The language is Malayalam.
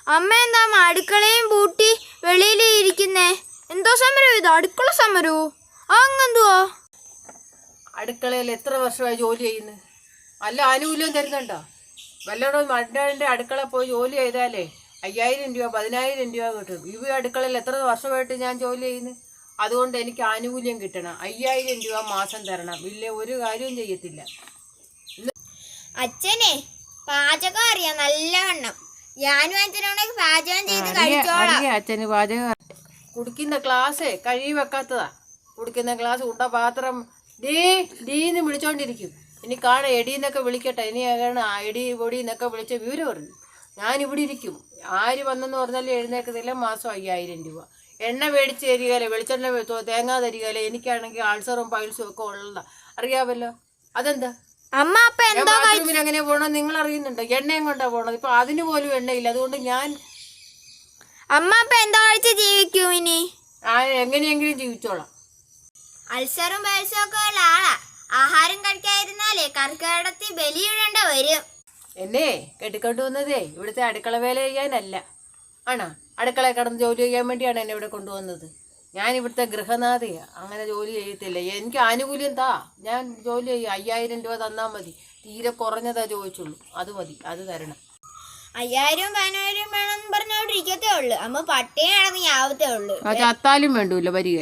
അമ്മ എന്താ അടുക്കളയും പൂട്ടി വെളിയിൽ ഇരിക്കുന്നേ? എന്തോ സമരം ഇത്? അടുക്കള സമരവോ? അങ്ങെന്തുവാ? അടുക്കളയിൽ എത്ര വർഷമായി ജോലി ചെയ്യുന്നു? നല്ല ആനുകൂല്യം തരുന്നുണ്ടോ? വല്ലതും മറ്റേ അടുക്കള പോയി ജോലി ചെയ്താലേ 5000 രൂപ 10000 രൂപ കിട്ടും. ഈ അടുക്കളയിൽ എത്ര വർഷമായിട്ട് ഞാൻ ജോലി ചെയ്യുന്നു. അതുകൊണ്ട് എനിക്ക് ആനുകൂല്യം കിട്ടണം. 5000 രൂപ മാസം തരണം. ഇല്ലേ ഒരു കാര്യവും ചെയ്യത്തില്ല. അച്ഛനെ പാചകം അറിയാം നല്ലവണ്ണം. ഞാനും അച്ഛനോട് പാചകം ചെയ്ത് കഴിച്ചോളാം. അച്ഛന് പാചകം കുടിക്കുന്ന ഗ്ലാസ് കഴുകി വെക്കാത്തതാ. കുടിക്കുന്ന ഗ്ലാസ് ഉണ്ട പാത്രം ഡീന്ന് വിളിച്ചോണ്ടിരിക്കും. ഇനി കാണാം എടീന്നൊക്കെ വിളിക്കട്ടെ. ഇനി എടി പൊടി എന്നൊക്കെ വിളിച്ച വിവരം പറഞ്ഞു. ഞാനിവിടെ ഇരിക്കും. ആര് വന്നെന്ന് പറഞ്ഞാലും എഴുന്നേക്കത്തില്ല. മാസം 5000 രൂപ. എണ്ണ മേടിച്ച് തരികയില്ല, വെളിച്ചെണ്ണ തേങ്ങ തരികയില്ല. എനിക്കാണെങ്കിൽ അൾസറും പൈൽസും ഒക്കെ ഉള്ളതാ, അറിയാമല്ലോ. അതെന്താ അമ്മ ബാത്റൂമിൽ എങ്ങനെ പോകണം നിങ്ങൾ അറിയുന്നുണ്ടോ? എണ്ണയും കൊണ്ടാ പോണത്. ഇപ്പൊ അതിന് പോലും എണ്ണയില്ല. അതുകൊണ്ട് ഞാൻ അമ്മ എന്താ കഴിച്ച് ജീവിക്കൂ? ഇനി എങ്ങനെയെങ്കിലും ജീവിച്ചോളാം. അൾസറും പൈൽസും ഒക്കെ ഉള്ള ആളാ. ആഹാരം കഴിക്കാതിരുന്നാലേ കർക്കിടകത്തിൽ ബലിയിടേണ്ട വരും. എന്നെ കെട്ടിക്കൊണ്ടു വന്നതേ ഇവിടുത്തെ അടുക്കള വേല ചെയ്യാനല്ല. ആണോ? അടുക്കള കിടന്ന് ജോലി ചെയ്യാൻ വേണ്ടിയാണ് എന്നെ ഇവിടെ കൊണ്ടുവന്നത്. ഞാൻ ഇവിടുത്തെ ഗൃഹനാഥയാ. അങ്ങനെ ജോലി ചെയ്യത്തില്ല. എനിക്ക് ആനുകൂല്യം താ, ഞാൻ ജോലി ചെയ്യും. 5000 രൂപ തന്നാൽ മതി. തീരെ കുറഞ്ഞതാ ചോദിച്ചുള്ളൂ. അത് മതി, അത് തരണം. 5000 10000 വേണമെന്ന് പറഞ്ഞോണ്ടിരിക്കത്തേ ഉള്ളു. അമ്മ പട്ടിയെ കിടന്ന് ആവത്തേ ഉള്ളു. ചത്താലും വേണ്ടൂല്ല വരിക.